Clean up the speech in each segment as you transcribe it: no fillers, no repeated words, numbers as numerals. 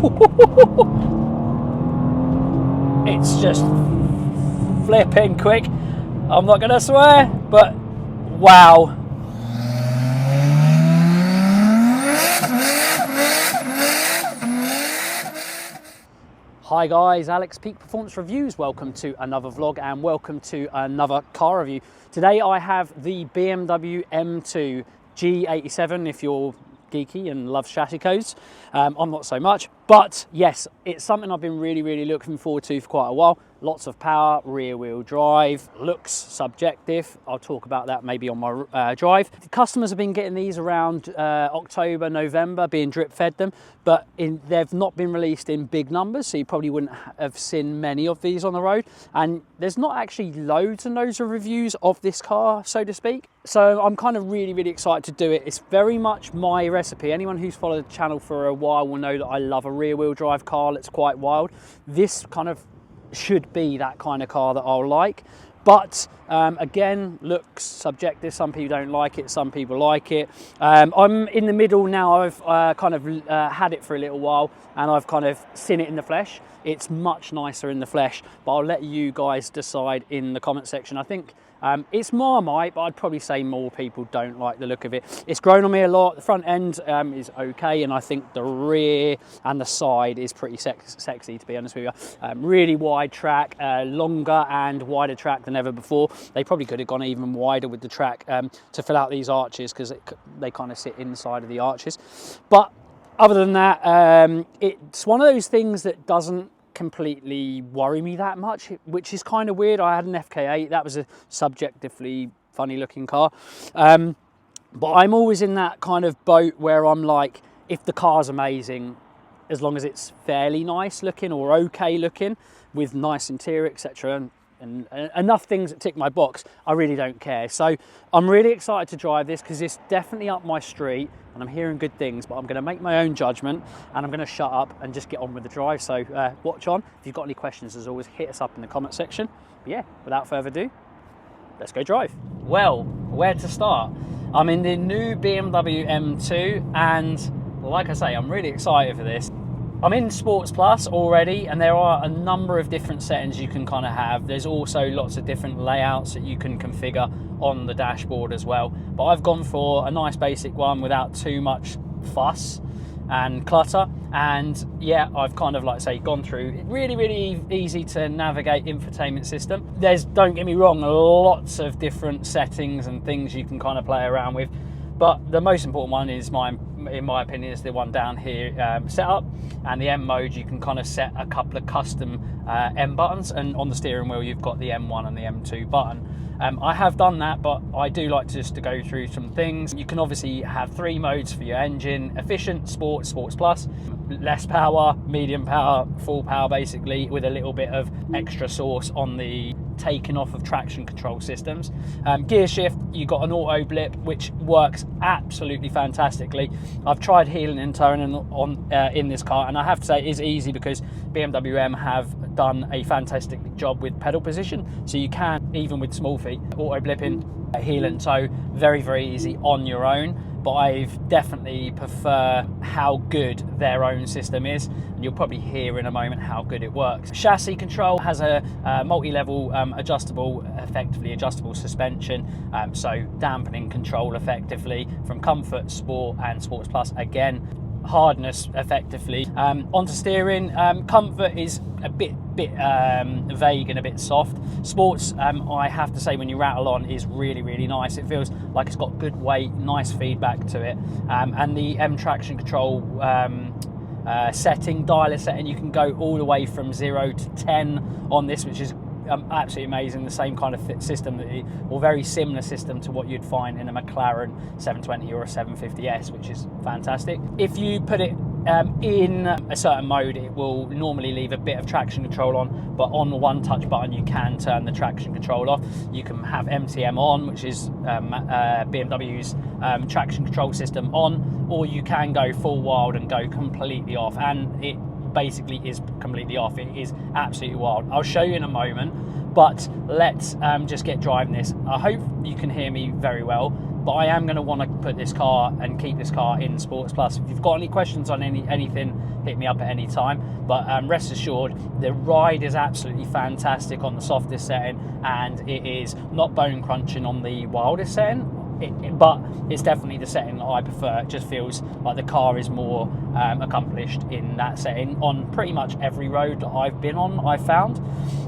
It's just flipping quick. I'm not gonna swear, but wow. Hi guys, Alex, Peak Performance Reviews. Welcome to another vlog and welcome to another car review. Today I have the BMW M2 G87 if you're geeky and love chassis codes. I'm not so much, but yes, it's something I've been really looking forward to for quite a while. Lots of power, rear wheel drive, looks subjective. I'll talk about that maybe on my drive. The customers have been getting these around October, November, being drip fed them, but they've not been released in big numbers, so you probably wouldn't have seen many of these on the road. And there's not actually loads and loads of reviews of this car, so to speak. So I'm kind of really excited to do it. It's very much my recipe. Anyone who's followed the channel for a while will know that I love a rear wheel drive car that's quite wild. This kind of should be that kind of car that I'll like, but again, looks subjective. Some people don't like it, some people like it. I'm in the middle now. I've kind of had it for a little while and I've kind of seen it in the flesh. It's much nicer in the flesh, but I'll let you guys decide in the comment section. I think it's Marmite, but I'd probably say more people don't like the look of it. It's grown on me a lot. The front end is okay, and I think the rear and the side is pretty sexy, to be honest with you. Really wide track, longer and wider track than ever before. They probably could have gone even wider with the track to fill out these arches, because they kind of sit inside of the arches. But other than that, it's one of those things that doesn't completely worry me that much, which is kind of weird. I had an FK8, that was a subjectively funny looking car, but I'm always in that kind of boat where I'm like, if the car's amazing, as long as it's fairly nice looking or okay looking with nice interior, etc., and enough things that tick my box, I really don't care. So I'm really excited to drive this because it's definitely up my street and I'm hearing good things, but I'm going to make my own judgment and I'm going to shut up and just get on with the drive. So watch on. If you've got any questions, as always, hit us up in the comment section. But yeah, without further ado, let's go drive. Well, where to start? I'm in the new BMW M2 and like I say, I'm really excited for this. I'm in Sports Plus already, and there are a number of different settings you can kind of have. There's also lots of different layouts that you can configure on the dashboard as well. But I've gone for a nice basic one without too much fuss and clutter. And yeah, I've kind of, like I say, gone through really easy to navigate infotainment system. There's, don't get me wrong, lots of different settings and things you can kind of play around with. But the most important one is, in my opinion, is the one down here, setup. And the M mode, you can kind of set a couple of custom M buttons, and on the steering wheel you've got the M1 and the M2 button. I have done that, but I do like to go through some things. You can obviously have 3 modes for your engine: efficient, sport, sports plus, less power, medium power, full power, basically, with a little bit of extra sauce on the taking off of traction control systems. Gear shift, you've got an auto blip, which works absolutely fantastically. I've tried heeling and turning on in this car, and I have to say it is easy because BMW M have done a fantastic job with pedal position, so you can, even with small feet, auto blipping, heel and toe, very easy on your own. But I definitely prefer how good their own system is, and you'll probably hear in a moment how good it works. Chassis control has a multi-level effectively adjustable suspension, so dampening control effectively from comfort, sport and sports plus. Again, hardness effectively. Onto steering, comfort is a bit vague and a bit soft. Sports, I have to say, when you rattle on, is really nice. It feels like it's got good weight, nice feedback to it, and the M traction control dialer setting, you can go all the way from 0 to 10 on this, which is absolutely amazing. The same kind of system or very similar system to what you'd find in a McLaren 720 or a 750S, which is fantastic. If you put it in a certain mode, it will normally leave a bit of traction control on, but on the one touch button you can turn the traction control off. You can have MTM on, which is BMW's traction control system, on, or you can go full wild and go completely off, and it basically is completely off. It is absolutely wild. I'll show you in a moment, but let's just get driving this. I hope you can hear me very well. but I am going to want to put this car and keep this car in Sports Plus. If you've got any questions on anything, hit me up at any time. But rest assured, the ride is absolutely fantastic on the softest setting, and it is not bone crunching on the wildest setting. But it's definitely the setting that I prefer. It just feels like the car is more accomplished in that setting on pretty much every road that I've been on. I've found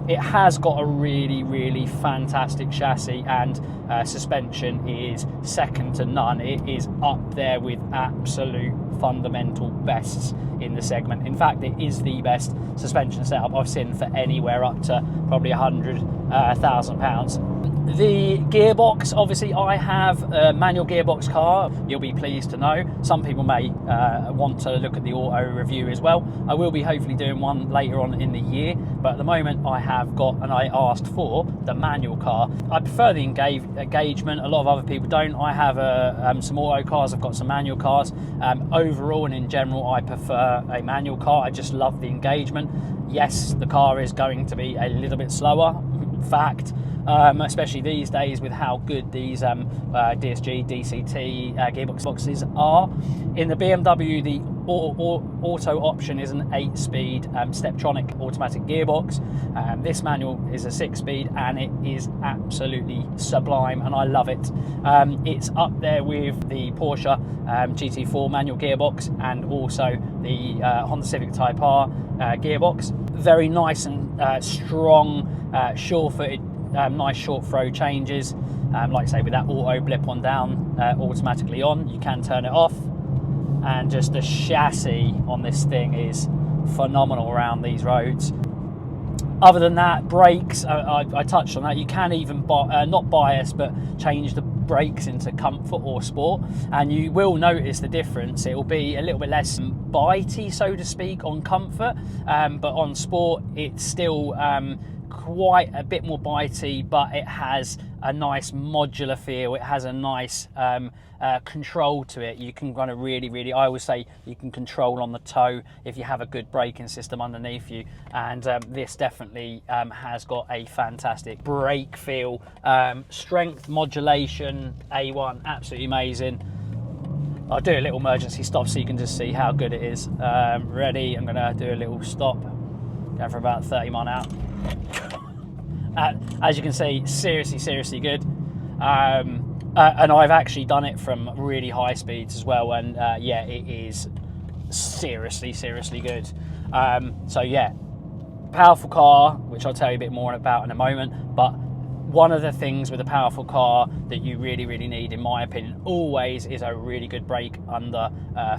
it has got a really fantastic chassis, and suspension is second to none. It is up there with absolute fundamental bests in the segment. In fact, it is the best suspension setup I've seen for anywhere up to probably £100,000. The gearbox, obviously I have a manual gearbox car, you'll be pleased to know. Some people may want to look at the auto review as well. I will be hopefully doing one later on in the year, but at the moment I have got, and I asked for, the manual car. I prefer the engagement, a lot of other people don't. I have some auto cars, I've got some manual cars. Overall and in general, I prefer a manual car. I just love the engagement. Yes, the car is going to be a little bit slower, fact. Especially these days with how good these DSG, DCT gearboxes are. In the BMW, the auto option is an 8-speed Steptronic automatic gearbox. This manual is a 6-speed, and it is absolutely sublime, and I love it. It's up there with the Porsche GT4 manual gearbox, and also the Honda Civic Type R gearbox. Very nice and strong, sure-footed, nice short throw changes. Like I say, with that auto blip on down, automatically on, you can turn it off. And just the chassis on this thing is phenomenal around these roads. Other than that, brakes, I touched on that. You can even not bias, but change the brakes into comfort or sport, and you will notice the difference. It will be a little bit less bitey, so to speak, on comfort, but on sport it's still quite a bit more bitey, but it has a nice modular feel. It has a nice control to it. You can kind of really, I always say you can control on the toe if you have a good braking system underneath you, and this definitely has got a fantastic brake feel. Strength modulation, A1, absolutely amazing. I'll do a little emergency stop so you can just see how good it is. Ready, I'm gonna do a little stop, going for about 30 miles out. As you can see, seriously good. And I've actually done it from really high speeds as well, and yeah, it is seriously good. So yeah, powerful car, which I'll tell you a bit more about in a moment. But one of the things with a powerful car that you really need, in my opinion, always is a really good brake under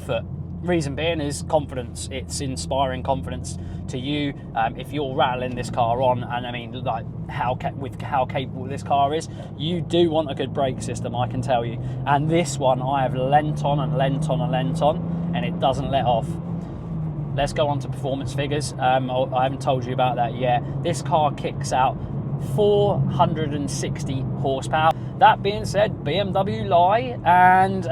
foot. Reason being is confidence. It's inspiring confidence to you. If you're rattling this car on, and I mean, like how capable this car is, you do want a good brake system, I can tell you. And this one I have leant on, and it doesn't let off. Let's go on to performance figures. I haven't told you about that yet. This car kicks out 460 horsepower. That being said, BMW lie, and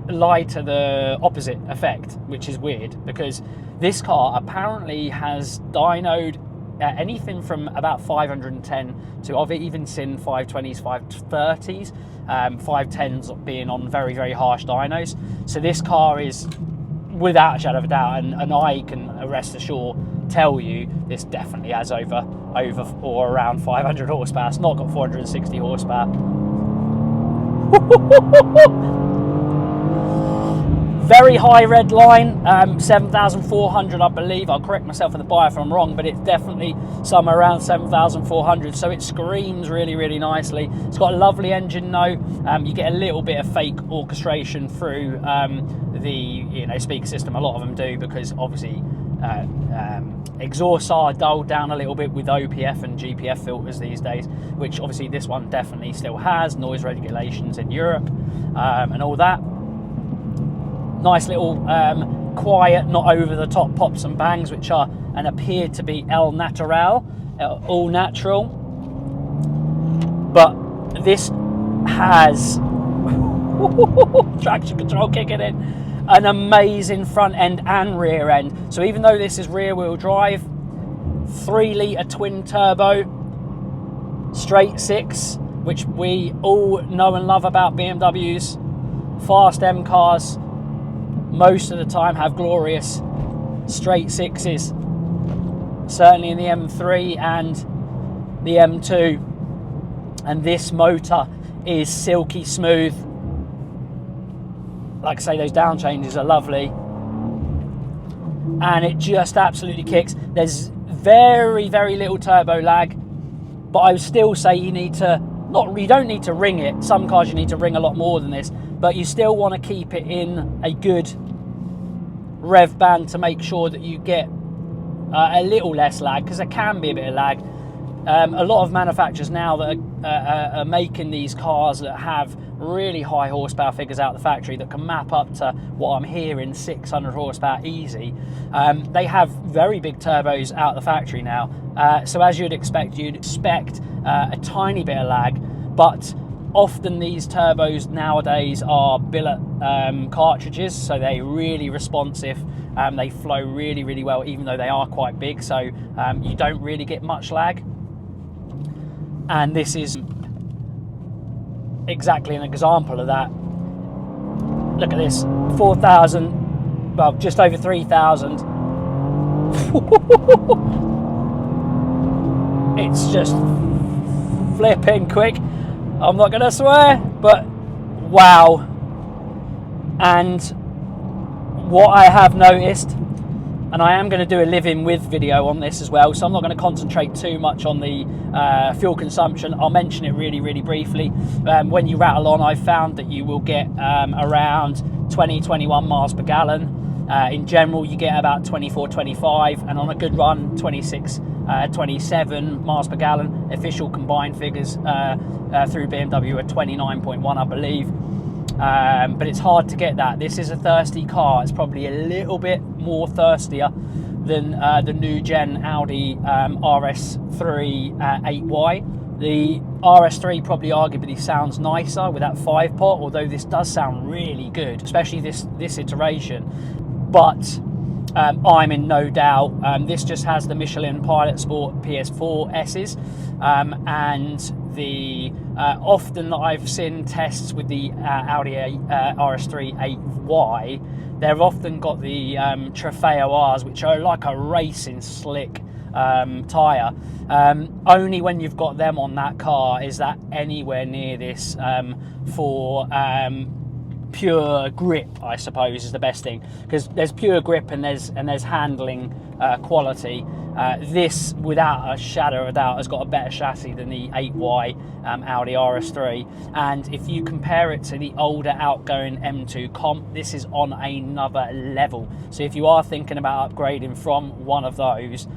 lie to the opposite effect, which is weird, because this car apparently has dynoed anything from about 510 to, I've even seen 520s, 530s, 510s being on very harsh dynos. So this car is, without a shadow of a doubt, and I can rest assured tell you, this definitely has over or around 500 horsepower. It's not got 460 horsepower. Very high red line, 7,400 I believe. I'll correct myself in the bio if I'm wrong, but it's definitely somewhere around 7,400, so it screams really nicely. It's got a lovely engine note. You get a little bit of fake orchestration through the speaker system. A lot of them do, because obviously exhausts are dulled down a little bit with OPF and GPF filters these days, which obviously this one definitely still has. Noise regulations in Europe and all that. Nice little quiet, not over the top pops and bangs, which are and appear to be El Natural, all natural. But this has traction control kicking in, an amazing front end and rear end. So even though this is rear wheel drive, 3 litre twin turbo, straight 6 which we all know and love about BMWs. Fast M cars most of the time have glorious straight sixes, certainly in the M3 and the M2, and this motor is silky smooth. Like I say, those down changes are lovely, and it just absolutely kicks. There's very, very little turbo lag, but I would still say you don't need to ring it. Some cars you need to ring a lot more than this, but you still want to keep it in a good rev band to make sure that you get a little less lag, because there can be a bit of lag. A lot of manufacturers now that are making these cars that have really high horsepower figures out of the factory that can map up to what I'm hearing, 600 horsepower easy. They have very big turbos out of the factory now. So as you'd expect a tiny bit of lag, but often these turbos nowadays are billet cartridges, so they're really responsive. They flow really, really well, even though they are quite big, so you don't really get much lag. And this is exactly an example of that. Look at this, 4,000, well, just over 3,000. It's just flipping quick. I'm not going to swear, but wow. And what I have noticed, and I am going to do a live-in with video on this as well, so I'm not going to concentrate too much on the fuel consumption. I'll mention it really, really briefly. When you rattle on, I've found that you will get around 20-21 miles per gallon. In general, you get about 24-25, and on a good run, 26-27 miles per gallon. Official combined figures through BMW are 29.1, I believe. But it's hard to get that. This is a thirsty car. It's probably a little bit more thirstier than the new gen Audi RS3 8Y. The RS3 probably arguably sounds nicer with that 5-pot, although this does sound really good, especially this iteration. But I'm in no doubt. This just has the Michelin Pilot Sport PS4 S's, and the often that I've seen tests with the Audi RS3 8Y, they've often got the Trofeo Rs, which are like a racing slick tyre. Only when you've got them on that car is that anywhere near this for pure grip, I suppose, is the best thing, because there's pure grip and there's handling quality. This, without a shadow of a doubt, has got a better chassis than the 8Y Audi RS3, and if you compare it to the older outgoing M2 comp, this is on another level. So if you are thinking about upgrading from one of those,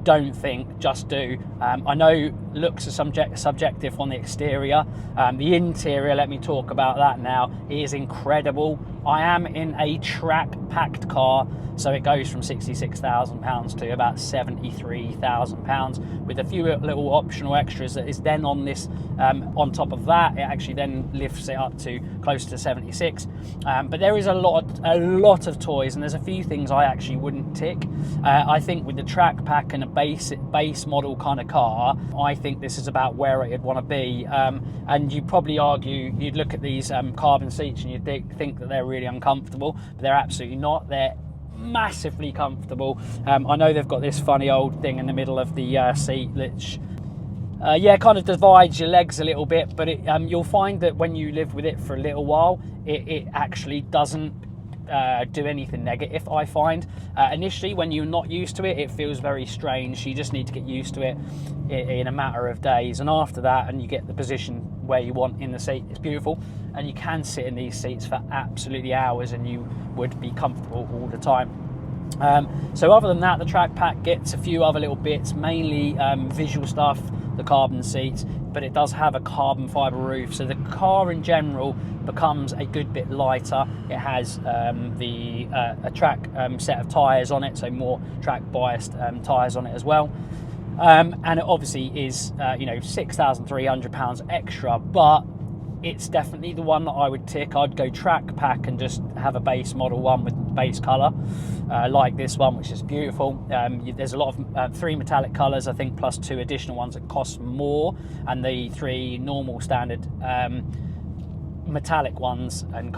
don't think, just do. I know looks are subjective on the exterior. The interior, let me talk about that now. It is incredible. I am in a track packed car, so it goes from £66,000 to about £73,000 with a few little optional extras that is then on this. On top of that, it actually then lifts it up to close to 76. But there is a lot of toys, and there's a few things I actually wouldn't tick. I think with the track pack and a base model kind of car, I think this is about where it'd want to be. And you'd probably argue, you'd look at these carbon seats and you'd think that they're really uncomfortable, but they're absolutely not. They're massively comfortable. I know they've got this funny old thing in the middle of the seat which kind of divides your legs a little bit, but you'll find that when you live with it for a little while, it actually doesn't do anything negative, I find. Initially, when you're not used to it, it feels very strange. You just need to get used to it in a matter of days, and after that, and you get the position where you want in the seat, it's beautiful, and you can sit in these seats for absolutely hours and you would be comfortable all the time. So other than that, the track pack gets a few other little bits, mainly visual stuff, the carbon seats, but it does have a carbon fibre roof, so the car in general becomes a good bit lighter. It has a track set of tyres on it, so more track biased tyres on it as well. And it obviously is £6,300 extra, but it's definitely the one that I would tick. I'd go track pack and just have a base model one with base colour, like this one, which is beautiful. There's a lot of 3 metallic colours, I think, plus 2 additional ones that cost more, and the 3 normal standard metallic ones and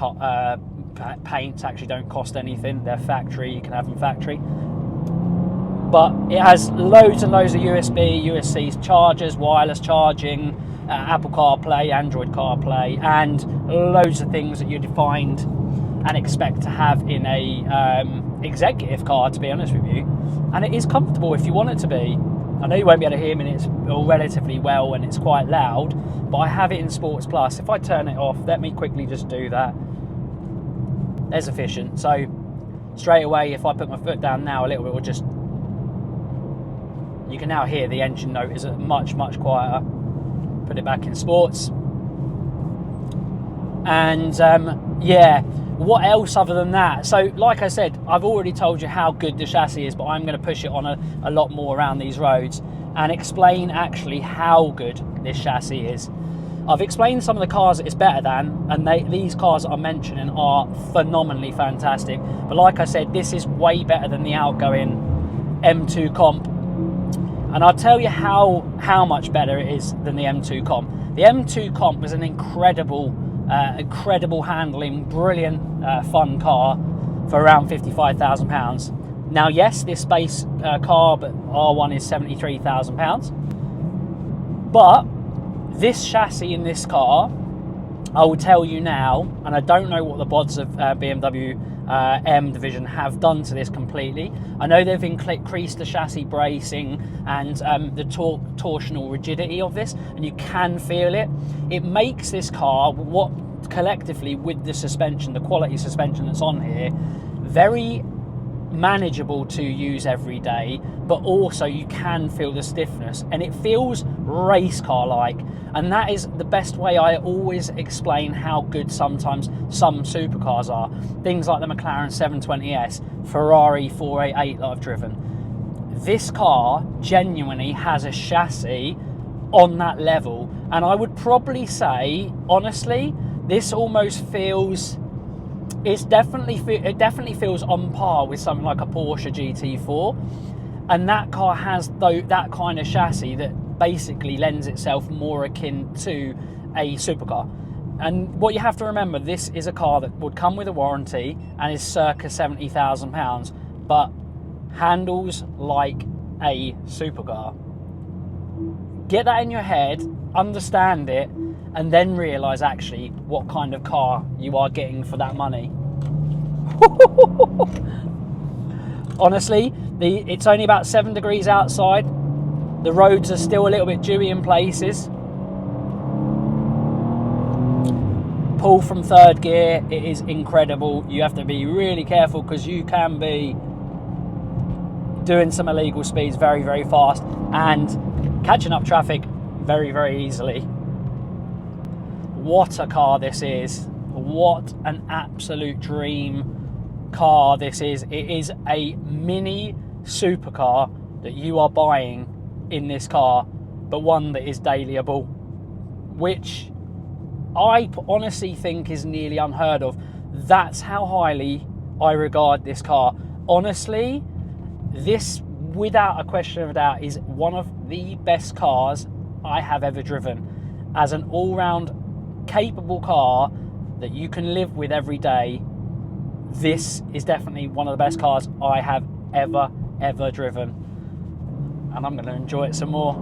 paints actually don't cost anything. They're factory, you can have them factory. But it has loads and loads of USB, USB chargers, wireless charging, Apple CarPlay, Android CarPlay, and loads of things that you'd find and expect to have in a executive car, to be honest with you. And it is comfortable if you want it to be. I know you won't be able to hear me, and it's relatively well, and it's quite loud, but I have it in Sports Plus. If I turn it off, let me quickly just do that. There's efficient. So straight away, if I put my foot down now a little bit, we'll just, you can now hear the engine note is much, much quieter. Put it back in sports. And yeah, what else other than that? So like I said, I've already told you how good the chassis is, but I'm going to push it on a lot more around these roads and explain actually how good this chassis is. I've explained some of the cars that it's better than, and these cars that I'm mentioning are phenomenally fantastic. But like I said, this is way better than the outgoing M2 Comp. And I'll tell you how much better it is than the M2 Comp. The M2 Comp was an incredible handling, brilliant, fun car for around £55,000. Now, yes, this base car, but R1 is £73,000. But this chassis in this car, I will tell you now, and I don't know what the bods of BMW M division have done to this completely. I know they've increased the chassis bracing and the torsional rigidity of this, and you can feel it. It makes this car, what collectively with the suspension, the quality suspension that's on here, very manageable to use every day, but also you can feel the stiffness, and it feels race car like. And that is the best way I always explain how good sometimes some supercars are. Things like the McLaren 720S, Ferrari 488 that I've driven. This car genuinely has a chassis on that level, and I would probably say, honestly, this almost feels, it definitely feels on par with something like a Porsche GT4, and that car has that kind of chassis that basically lends itself more akin to a supercar. And what you have to remember, this is a car that would come with a warranty and is circa £70,000, but handles like a supercar. Get that in your head, understand it, and then realise actually what kind of car you are getting for that money. Honestly, it's only about 7 degrees outside. The roads are still a little bit dewy in places. Pull from 3rd gear, it is incredible. You have to be really careful because you can be doing some illegal speeds very, very fast and catching up traffic very, very easily. What a car this is. What an absolute dream car this is. It is a mini supercar that you are buying in this car, but one that is dailyable, which I honestly think is nearly unheard of. That's how highly I regard this car. Honestly, this, without a question of a doubt, is one of the best cars I have ever driven. As an all-round capable car that you can live with every day, this is definitely one of the best cars I have ever driven. And I'm going to enjoy it some more.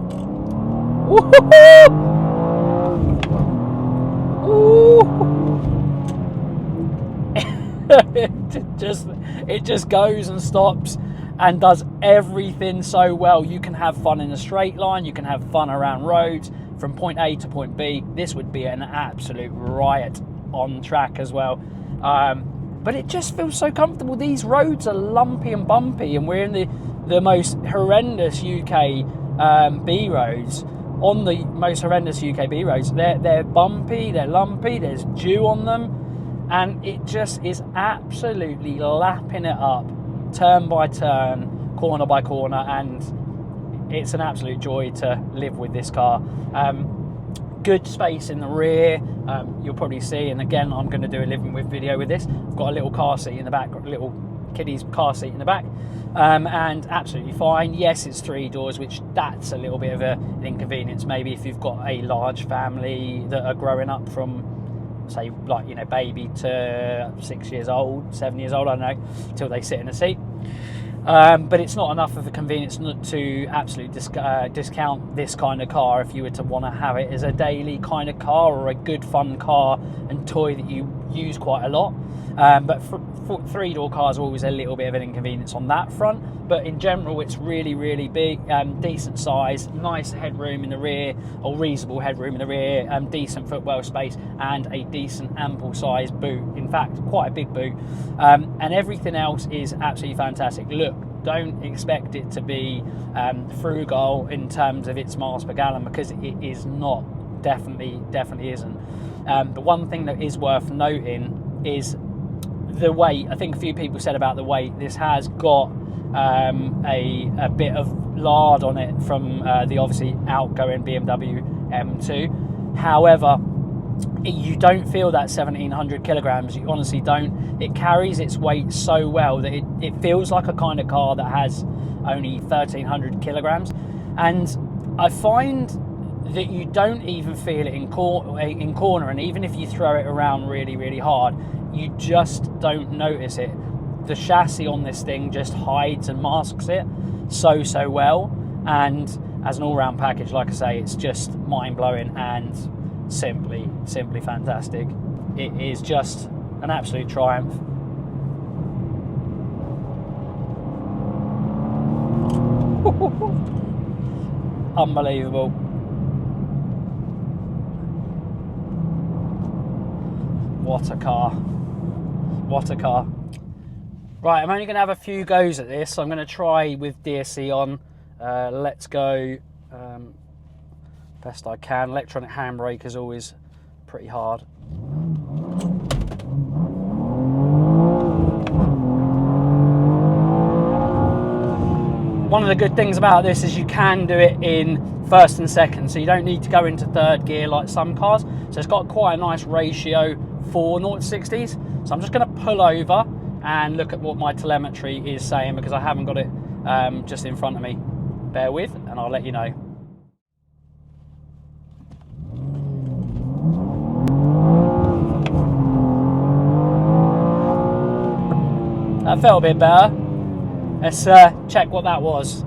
It just goes and stops and does everything so well. You can have fun in a straight line, you can have fun around roads from point A to point B. This would be an absolute riot on track as well. But it just feels so comfortable. These roads are lumpy and bumpy, and we're in the most horrendous UK B roads. On the most horrendous UK B roads, they're bumpy, they're lumpy, there's dew on them, and it just is absolutely lapping it up, turn by turn, corner by corner, and it's an absolute joy to live with this car. good space in the rear. You'll probably see, and again, I'm going to do a living with video with this. I've got a little car seat in the back, got a little kiddie's car seat in the back, and absolutely fine. Yes, it's 3 doors, which that's a little bit of an inconvenience. Maybe if you've got a large family that are growing up from, say, like, you know, baby to 6 years old, 7 years old, I don't know, till they sit in a seat. But it's not enough of a convenience not to absolutely discount this kind of car if you were to want to have it as a daily kind of car, or a good fun car and toy that you use quite a lot. But for 3-door cars are always a little bit of an inconvenience on that front. But in general, it's really, really big, decent size, nice headroom in the rear, or reasonable headroom in the rear, decent footwell space, and a decent ample size boot. In fact, quite a big boot. And everything else is absolutely fantastic. Look, don't expect it to be frugal in terms of its miles per gallon, because it is not. Definitely isn't. But one thing that is worth noting is the weight. I think a few people said about the weight. This has got a bit of lard on it from the obviously outgoing BMW M2. However, you don't feel that 1700 kilograms. You honestly don't. It carries its weight so well that it feels like a kind of car that has only 1300 kilograms. And I find that you don't even feel it in corner, and even if you throw it around really, really hard, you just don't notice it. The chassis on this thing just hides and masks it so well, and as an all-round package, like I say, it's just mind-blowing and simply fantastic. It is just an absolute triumph. Unbelievable. What a car. What a car. Right, I'm only going to have a few goes at this. So I'm going to try with DSC on. Let's go best I can. Electronic handbrake is always pretty hard. One of the good things about this is you can do it in first and second, so you don't need to go into third gear like some cars. So it's got quite a nice ratio for 0 to 60s. So I'm just going to pull over and look at what my telemetry is saying, because I haven't got it just in front of me. Bear with, and I'll let you know. That felt a bit better. Let's check what that was.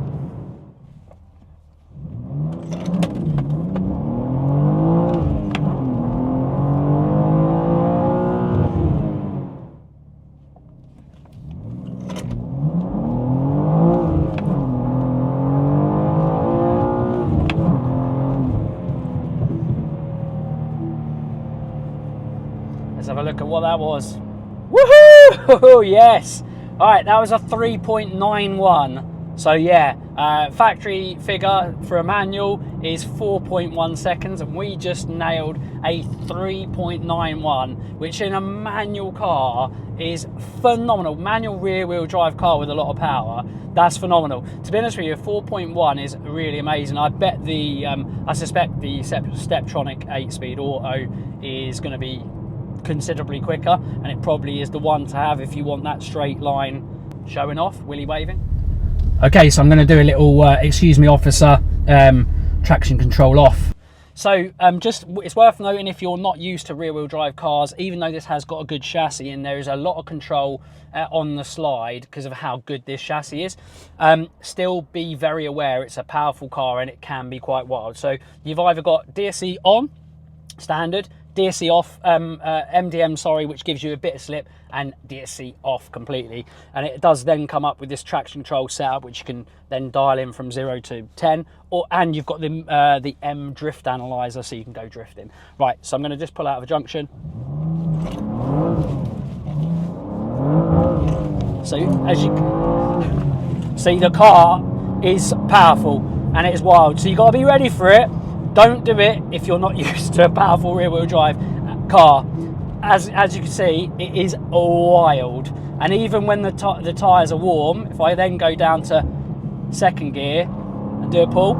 Let's have a look at what that was. Woohoo! Yes! Alright, that was a 3.91. So yeah, factory figure for a manual is 4.1 seconds, and we just nailed a 3.91, which in a manual car is phenomenal. Manual rear wheel drive car with a lot of power. That's phenomenal. To be honest with you, 4.1 is really amazing. I bet I suspect the Steptronic 8-speed auto is going to be considerably quicker, and it probably is the one to have if you want that straight line showing off, willy waving. Okay, so I'm going to do a little excuse me officer, traction control off. So just it's worth noting, if you're not used to rear wheel drive cars, even though this has got a good chassis and there is a lot of control on the slide because of how good this chassis is, still be very aware it's a powerful car and it can be quite wild. So you've either got DSC on standard, DSC off, MDM, sorry, which gives you a bit of slip, and DSC off completely. And it does then come up with this traction control setup, which you can then dial in from 0 to 10, and you've got the M drift analyzer, so you can go drifting. Right, so I'm going to just pull out of a junction. So as you can see, the car is powerful and it is wild, so you've got to be ready for it. Don't do it if you're not used to a powerful rear-wheel drive car. As you can see, it is wild. And even when the tyres are warm, if I then go down to second gear and do a pull,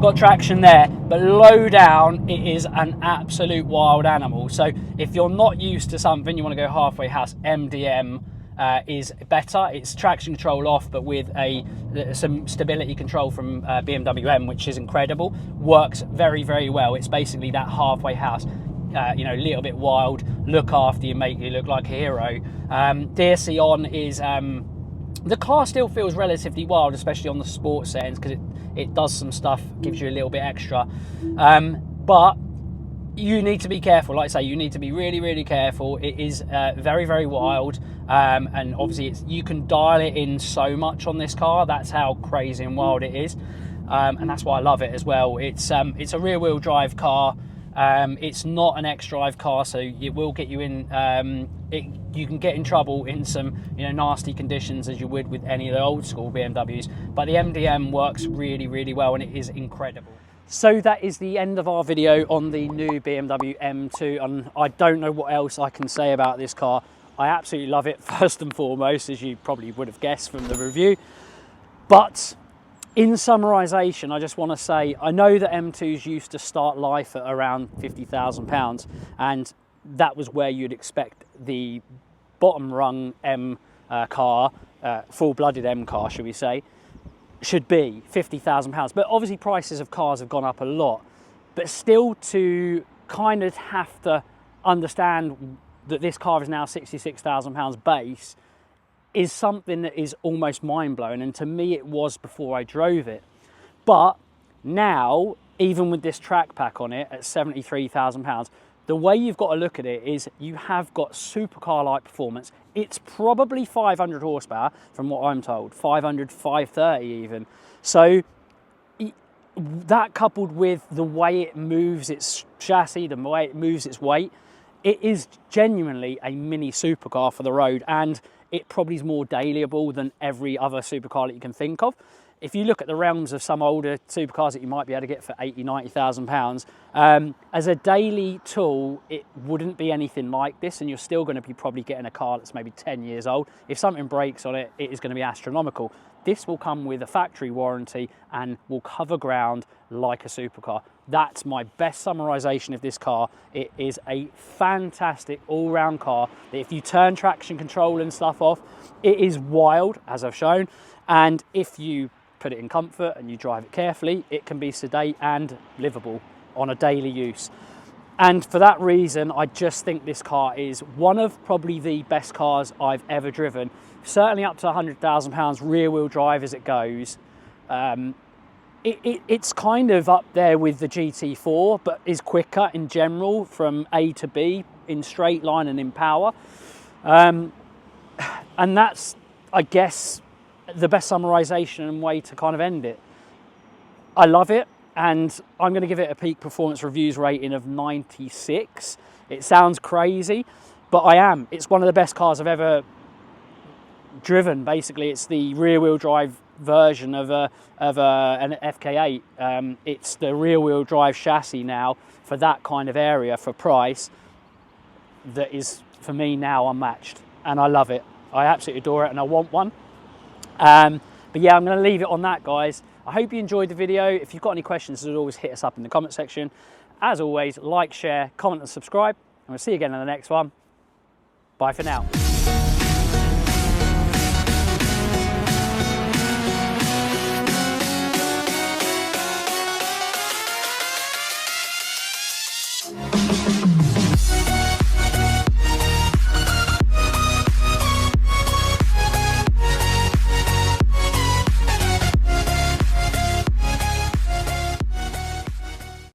got traction there, but low down it is an absolute wild animal. So if you're not used to something, you want to go halfway house, MDM is better. It's traction control off, but with some stability control from BMW M, which is incredible. Works very, very well. It's basically that halfway house. You know, a little bit wild, look after you, make you look like a hero. DSC on is, the car still feels relatively wild, especially on the sports settings, because it does some stuff, gives you a little bit extra. But you need to be careful. Like I say, you need to be really, really careful. It is very, very wild. And obviously you can dial it in so much on this car. That's how crazy and wild it is. And that's why I love it as well. It's a rear wheel drive car. It's not an X-Drive car, so it will get you in. You can get in trouble in some, you know, nasty conditions as you would with any of the old school BMWs. But the MDM works really, really well, and it is incredible. So that is the end of our video on the new BMW M2, and I don't know what else I can say about this car. I absolutely love it, first and foremost, as you probably would have guessed from the review. But in summarisation, I just want to say, I know that M2s used to start life at around £50,000, and that was where you'd expect the bottom rung M car, full-blooded M car, should we say, should be £50,000. But obviously prices of cars have gone up a lot. But still, to kind of have to understand that this car is now £66,000 base is something that is almost mind-blowing, and to me it was before I drove it. But now, even with this track pack on it at £73,000, the way you've got to look at it is you have got supercar-like performance. It's probably 500 horsepower, from what I'm told, 500, 530 even. So that coupled with the way it moves its chassis, the way it moves its weight, it is genuinely a mini supercar for the road, and it probably is more dailyable than every other supercar that you can think of. If you look at the realms of some older supercars that you might be able to get for 80, 90,000 pounds, as a daily tool, it wouldn't be anything like this, and you're still going to be probably getting a car that's maybe 10 years old. If something breaks on it, it is going to be astronomical. This will come with a factory warranty and will cover ground like a supercar. That's my best summarisation of this car. It is a fantastic all-round car that if you turn traction control and stuff off, it is wild, as I've shown. And if you put it in comfort and you drive it carefully, it can be sedate and livable on a daily use. And for that reason, I just think this car is one of probably the best cars I've ever driven. Certainly up to £100,000 rear wheel drive as it goes. It's kind of up there with the GT4, but is quicker in general from A to B in straight line and in power. And that's, I guess, the best summarisation and way to kind of end it. I love it, and I'm going to give it a peak performance reviews rating of 96. It sounds crazy, but I am. It's one of the best cars I've ever driven. Basically, it's the rear wheel drive version of an FK8. It's the rear wheel drive chassis now for that kind of area for price that is, for me, now unmatched, and I love it. I absolutely adore it, and I want one. But yeah, I'm going to leave it on that, guys. I hope you enjoyed the video. If you've got any questions, as always, hit us up in the comment section. As always, like, share, comment and subscribe, and we'll see you again in the next one. Bye for now.